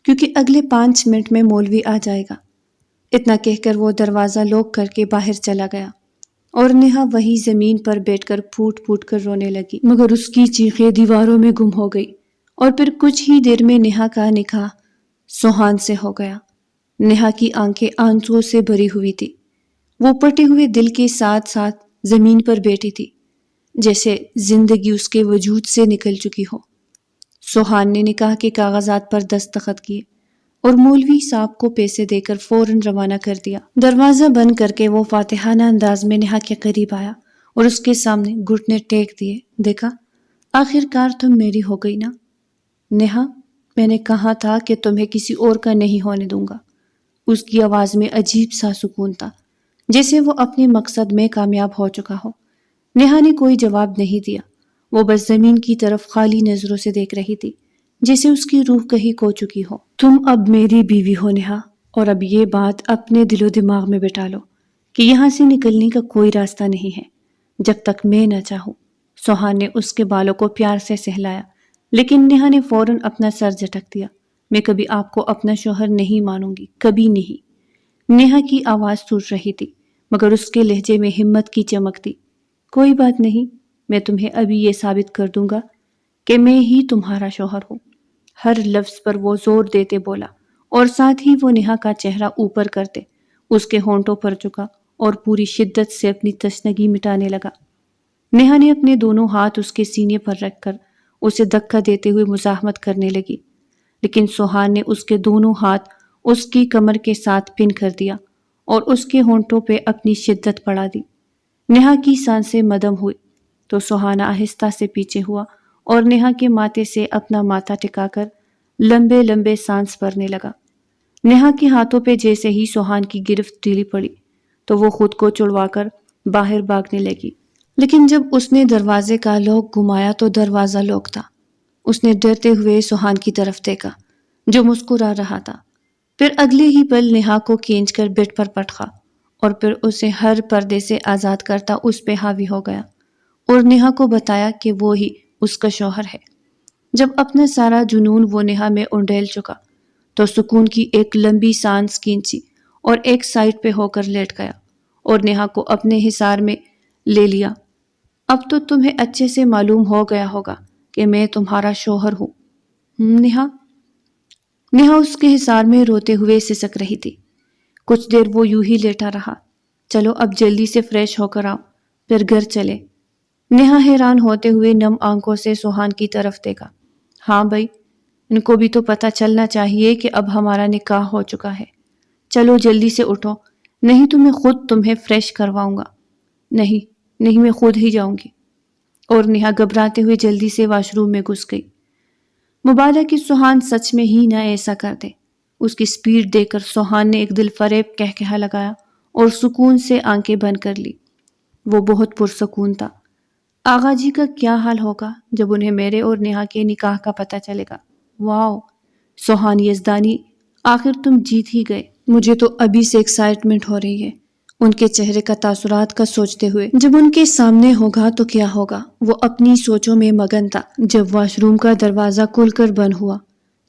کیونکہ اگلے 5 منٹ میں مولوی آ جائے گا۔ اتنا کہہ کر وہ دروازہ لوک کر کے باہر چلا گیا اور نیہا وہی زمین پر بیٹھ کر پھوٹ پھوٹ کر رونے لگی، مگر اس کی چیخیں دیواروں میں گم ہو گئی اور پھر کچھ ہی دیر میں نیہا کا نکاح سوہان سے ہو گیا۔ نیہا کی آنکھیں آنسوؤں سے بھری ہوئی تھی، وہ پٹے ہوئے دل کے ساتھ ساتھ زمین پر بیٹھی تھی، جیسے زندگی اس کے وجود سے نکل چکی ہو۔ سوہان نے نکاح کے کاغذات پر دستخط کیے اور مولوی صاحب کو پیسے دے کر فوراً روانہ کر دیا۔ دروازہ بند کر کے وہ فاتحانہ انداز میں نیہا کے قریب آیا اور اس کے سامنے گھٹنے ٹیک دیے۔ دیکھا، آخر کار تم میری ہو گئی نا؟ نیہا، میں نے کہا تھا کہ تمہیں کسی اور کا نہیں ہونے دوں گا۔ اس کی آواز میں عجیب سا سکون تھا، جیسے وہ اپنے مقصد میں کامیاب ہو چکا ہو۔ نیہا نے کوئی جواب نہیں دیا، وہ بس زمین کی طرف خالی نظروں سے دیکھ رہی تھی، جیسے اس کی روح کہیں کھو چکی ہو۔ تم اب میری بیوی ہو نیہا، اور اب یہ بات اپنے دل و دماغ میں بٹھا لو کہ یہاں سے نکلنے کا کوئی راستہ نہیں ہے جب تک میں نہ چاہوں۔ سوہان نے اس کے بالوں کو پیار سے سہلایا، لیکن نیہا نے فوراً اپنا سر جھٹک دیا۔ میں کبھی آپ کو اپنا شوہر نہیں مانوں گی، کبھی نہیں۔ نیہا کی آواز ٹوٹ رہی تھی، مگر اس کے لہجے میں ہمت کی چمک تھی۔ کوئی بات نہیں، میں تمہیں ابھی یہ ثابت کر دوں گا کہ میں ہی تمہارا شوہر ہوں۔ ہر لفظ پر وہ زور دیتے بولا، اور ساتھ ہی وہ نیہا کا چہرہ اوپر کرتے اس کے ہونٹوں پر جھکا اور پوری شدت سے اپنی تشنگی مٹانے لگا۔ نیہا نے اپنے دونوں ہاتھ اس کے سینے پر رکھ کر اسے دھکا دیتے ہوئے مزاحمت کرنے لگی، لیکن سوہان نے اس کے دونوں ہاتھ اس کی کمر کے ساتھ پن کر دیا اور اس کے ہونٹوں پہ اپنی شدت بڑھا دی۔ نیہا کی سانسیں مدھم ہوئی تو سوہان آہستہ سے پیچھے ہوا اور نیہا کے ماتھے سے اپنا ماتھا ٹکا کر لمبے لمبے سانس بھرنے لگا۔ نیہا کے ہاتھوں پہ جیسے ہی سوہان کی گرفت ڈھیلی پڑی تو وہ خود کو چھڑوا کر باہر بھاگنے لگی، لیکن جب اس نے دروازے کا لاک گھمایا تو دروازہ لاک تھا۔ اس نے ڈرتے ہوئے سوہان کی طرف دیکھا جو مسکرا رہا تھا، پھر اگلے ہی پل نیہا کو کھینچ کر بیڈ پر پٹکا اور پھر اسے ہر پردے سے آزاد کرتا اس پہ حاوی ہو گیا اور نیہا کو بتایا کہ وہ ہی اس کا شوہر ہے۔ جب اپنا سارا جنون وہ نیہا میں انڈیل چکا تو سکون کی ایک لمبی سانس کھینچی اور ایک سائڈ پہ ہو کر لیٹ گیا اور نیہا کو اپنے حصار میں لے لیا۔ اب تو تمہیں اچھے سے معلوم ہو گیا ہوگا کہ میں تمہارا شوہر ہوں، نیہا؟ نیہا اس کے حصار میں روتے ہوئے سسک رہی تھی۔ کچھ دیر وہ یوں ہی لیٹا رہا۔ چلو اب جلدی سے فریش ہو کر آؤ، پھر گھر چلے۔ نیہا حیران ہوتے ہوئے نم آنکھوں سے سوہان کی طرف دیکھا۔ ہاں بھائی، ان کو بھی تو پتہ چلنا چاہیے کہ اب ہمارا نکاح ہو چکا ہے۔ چلو جلدی سے اٹھو، نہیں تو میں خود تمہیں فریش کرواؤں گا۔ نہیں، میں خود ہی جاؤں گی۔ اور نیہا گھبراتے ہوئے جلدی سے واش روم میں گھس گئی۔ مبالغہ کہ سوہان سچ میں ہی نہ ایسا کر دے۔ اس کی سپیڈ دیکھ کر سوہان نے ایک دل فریب کہکہا لگایا اور سکون سے آنکھیں بند کر لی۔ وہ بہت پرسکون تھا۔ آغا جی کا کیا حال ہوگا جب انہیں میرے اور نیہا کے نکاح کا پتہ چلے گا؟ واو، سوہان یزدانی، آخر تم جیت ہی گئے۔ مجھے تو ابھی سے ایکسائٹمنٹ ہو رہی ہے ان کے چہرے کا تاثرات کا سوچتے ہوئے۔ جب ان کے سامنے ہوگا تو کیا ہوگا؟ وہ اپنی سوچوں میں مگن تھا۔ جب واش روم کا دروازہ کھل کر بند ہوا،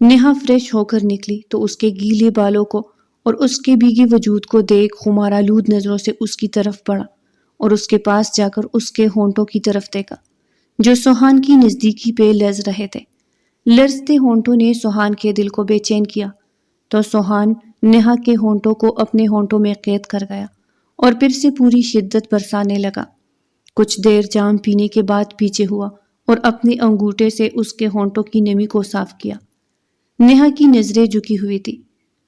نیہا فریش ہو کر نکلی تو اس کے گیلے بالوں کو اور اس کے بھیگے وجود کو دیکھ خمار آلود نظروں سے اس کی طرف بڑھا اور اس کے پاس جا کر اس کے ہونٹوں کی طرف دیکھا جو سوہان کی نزدیکی پہ لرز رہے تھے۔ لرزتے ہونٹوں نے سوہان کے دل کو بے چین کیا تو سوہان نیہا کے ہونٹوں کو اپنے ہونٹوں میں قید کر گیا اور پھر سے پوری شدت برسانے لگا۔ کچھ دیر جام پینے کے بعد پیچھے ہوا اور اپنے انگوٹھے سے اس کے ہونٹوں کی نمی کو صاف کیا۔ نیہا کی نظریں جھکی ہوئی تھی۔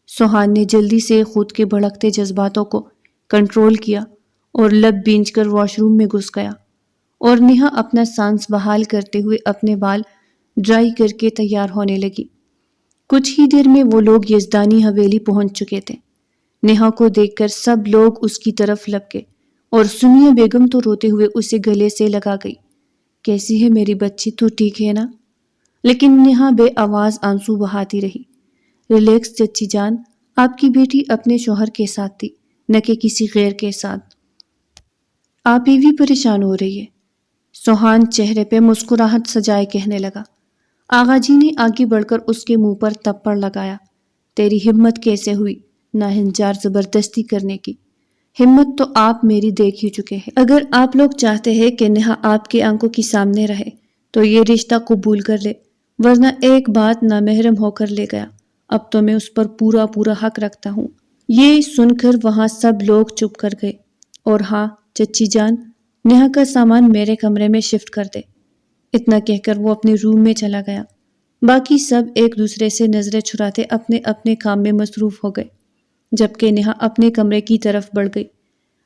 سوہان نے جلدی سے خود کے بھڑکتے جذباتوں کو کنٹرول کیا اور لب بھینچ کر واش روم میں گھس گیا اور نیہا اپنا سانس بحال کرتے ہوئے اپنے بال ڈرائی کر کے تیار ہونے لگی۔ کچھ ہی دیر میں وہ لوگ یزدانی حویلی پہنچ چکے تھے۔ نیہا کو دیکھ کر سب لوگ اس کی طرف لپکے اور سمیہ بیگم تو روتے ہوئے اسے گلے سے لگا گئی۔ کیسی ہے میری بچی، تو ٹھیک ہے نا؟ لیکن نیہا بے آواز آنسو بہاتی رہی۔ ریلیکس چچی جان، آپ کی بیٹی اپنے شوہر کے ساتھ تھی، نہ کہ کسی غیر کے ساتھ۔ آپ ہی بھی پریشان ہو رہی ہے۔ سوہان چہرے پہ مسکراہٹ سجائے کہنے لگا۔ آغا جی نے آگے بڑھ کر اس کے منہ پر تھپڑ لگایا۔ تیری ہمت کیسے ہوئی ناہنجار زبردستی کرنے کی ہمت تو آپ میری دیکھ ہی چکے ہیں۔ اگر آپ لوگ چاہتے ہیں کہ نیہا آپ کی آنکھوں کی سامنے رہے تو یہ رشتہ قبول کر لے، ورنہ ایک بات نامحرم ہو کر لے گیا، اب تو میں اس پر پورا حق رکھتا ہوں۔ یہ سن کر وہاں سب لوگ چپ کر گئے۔ اور ہاں چچی جان، نیہا کا سامان میرے کمرے میں شفٹ کر دے۔ اتنا کہہ کر وہ اپنے روم میں چلا گیا۔ باقی سب ایک دوسرے سے نظریں چھڑاتے اپنے اپنے کام میں مصروف ہو گئے، جبکہ نیہا اپنے کمرے کی طرف بڑھ گئی۔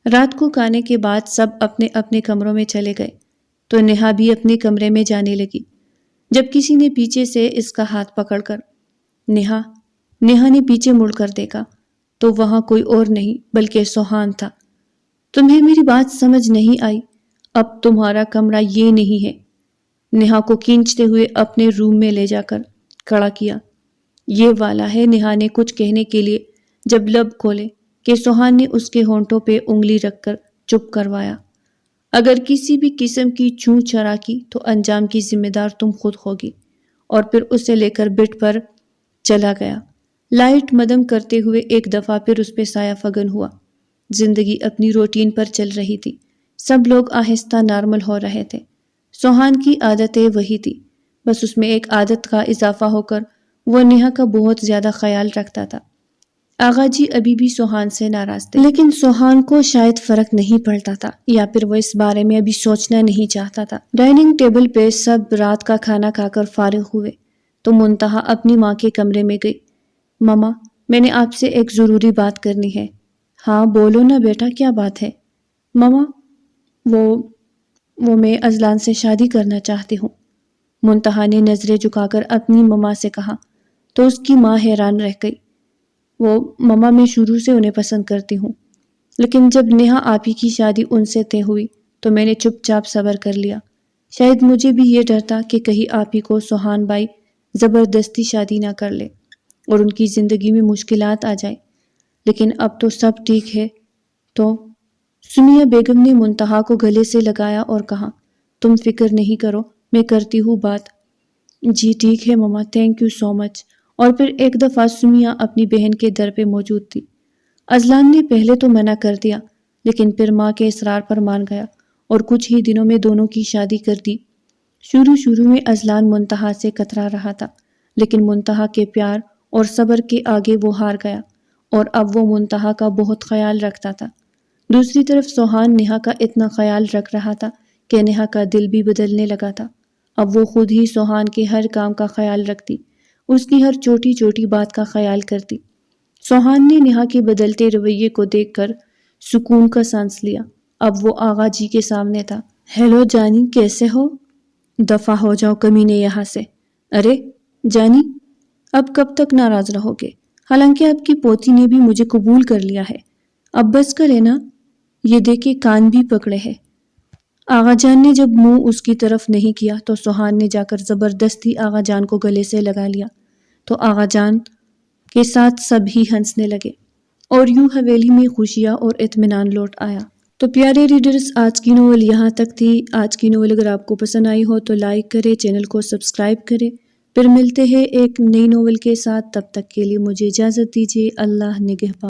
رات کو کھانے کے بعد سب اپنے اپنے کمروں میں چلے گئے تو نیہا بھی اپنے کمرے میں جانے لگی، جب کسی نے پیچھے سے اس کا ہاتھ پکڑ کر نیہا نے پیچھے مڑ کر دیکھا تو وہاں کوئی اور نہیں بلکہ سوہان تھا۔ تمہیں میری بات سمجھ نہیں آئی؟ اب تمہارا کمرہ یہ نہیں ہے۔ نیہا کو کھینچتے ہوئے اپنے روم میں لے جا کر کھڑا کیا۔ یہ والا ہے۔ نیہا نے کچھ کہنے کے لیے جب لب کھولے کہ سوہان نے اس کے ہونٹوں پہ انگلی رکھ کر چپ کروایا۔ اگر کسی بھی قسم کی چھو چھرا کی تو انجام کی ذمہ دار تم خود ہوگی، اور پھر اسے لے کر بیڈ پر چلا گیا۔ لائٹ مدم کرتے ہوئے ایک دفعہ پھر اس پہ سایہ فگن ہوا۔ زندگی اپنی روٹین پر چل رہی تھی، سب لوگ آہستہ نارمل ہو رہے تھے۔ سوہان کی عادتیں وہی تھی، بس اس میں ایک عادت کا اضافہ ہو کر وہ نیہا کا بہت زیادہ خیال رکھتا تھا۔ آغا جی ابھی بھی سوہان سے ناراض تھے، لیکن سوہان کو شاید فرق نہیں پڑتا تھا، یا پھر وہ اس بارے میں ابھی سوچنا نہیں چاہتا تھا۔ ڈائننگ ٹیبل پہ سب رات کا کھانا کھا کر فارغ ہوئے تو منتہا اپنی ماں کے کمرے میں گئی۔ ماما، میں نے آپ سے ایک ضروری بات کرنی ہے۔ ہاں بولو نا بیٹا، کیا بات ہے؟ ماما، وہ میں اذلان سے شادی کرنا چاہتی ہوں۔ منتہا نے نظریں جھکا کر اپنی ماما سے کہا تو اس کی ماں حیران رہ گئی۔ وہ ماما، میں شروع سے انہیں پسند کرتی ہوں، لیکن جب نیہا آپی کی شادی ان سے طے ہوئی تو میں نے چپ چاپ صبر کر لیا۔ شاید مجھے بھی یہ ڈر تھا کہ کہیں آپی کو سوہان بھائی زبردستی شادی نہ کر لے اور ان کی زندگی میں مشکلات آ جائے، لیکن اب تو سب ٹھیک ہے۔ تو سمیہ بیگم نے منتہا کو گلے سے لگایا اور کہا، تم فکر نہیں کرو، میں کرتی ہوں بات۔ جی ٹھیک ہے ماما، تھینک یو سو مچ۔ اور پھر ایک دفعہ سمیہ اپنی بہن کے در پہ موجود تھی۔ اذلان نے پہلے تو منع کر دیا، لیکن پھر ماں کے اصرار پر مان گیا اور کچھ ہی دنوں میں دونوں کی شادی کر دی۔ شروع میں اذلان منتہا سے کترا رہا تھا، لیکن منتہا کے پیار اور صبر کے آگے وہ ہار گیا، اور اب وہ منتہا کا بہت خیال رکھتا تھا۔ دوسری طرف سوہان نیہا کا اتنا خیال رکھ رہا تھا کہ نیہا کا دل بھی بدلنے لگا تھا۔ اب وہ خود ہی سوہان کے ہر کام کا خیال رکھتی، اس کی ہر چھوٹی چھوٹی بات کا خیال کرتی۔ سوہان نے نیہا کے بدلتے رویے کو دیکھ کر سکون کا سانس لیا۔ اب وہ آغا جی کے سامنے تھا۔ ہیلو جانی، کیسے ہو؟ دفع ہو جاؤ کمینے یہاں سے۔ ارے جانی، اب کب تک ناراض رہو گے؟ حالانکہ آپ کی پوتی نے بھی مجھے قبول کر لیا ہے، اب بس کرے نا۔ یہ دیکھے کان بھی پکڑے ہے۔ آغا جان نے جب منہ اس کی طرف نہیں کیا تو سوہان نے جا کر زبردستی آغا جان کو گلے سے لگا لیا، تو آغا جان کے ساتھ سب ہی ہنسنے لگے، اور یوں حویلی میں خوشیاں اور اطمینان لوٹ آیا۔ تو پیارے ریڈرز، آج کی ناول یہاں تک تھی۔ آج کی ناول اگر آپ کو پسند آئی ہو تو لائک کرے، چینل کو سبسکرائب کرے۔ پھر ملتے ہیں ایک نئی ناول کے ساتھ، تب تک کے لیے مجھے اجازت دیجیے۔ اللہ نگہبان۔